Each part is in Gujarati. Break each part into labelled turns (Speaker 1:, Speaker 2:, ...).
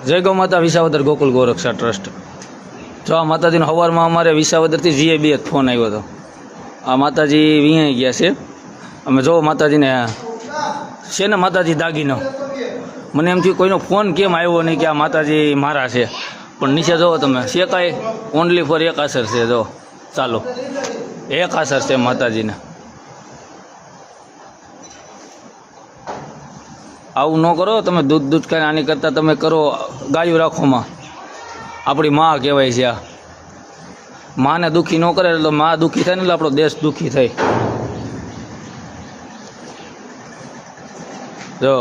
Speaker 1: જય ગૌ માતા વિસાવદર ગોકુલ ગૌરક્ષા ટ્રસ્ટ। જો આ માતાજીનો સવારમાં અમારે વિસાવદરથી GA2 ફોન આવ્યો હતો। આ માતાજી વિયાઈ ગયા છે। અમે જો માતાજીને છે ને માતાજી દાગીનો, મને એમ થયું કોઈનો ફોન કેમ આવ્યો નહીં કે આ માતાજી મારા છે, પણ નીચે જુઓ તમે છે કાંઈ ઓનલી ફોર એક આસર છે। જો ચાલો એક આસર છે માતાજીને। આવું ન કરો તમે, દૂધ કાંઈ આની કરતાં તમે કરો ગાયું રાખોમાં આપણી માં કહેવાય છે। આ માને દુઃખી ન કરે એટલે માં દુઃખી થાય ને એટલે આપણો દેશ દુઃખી થાય। જો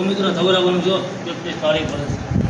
Speaker 1: મિત્રો ધવરાવાનું જો 31 તારીખ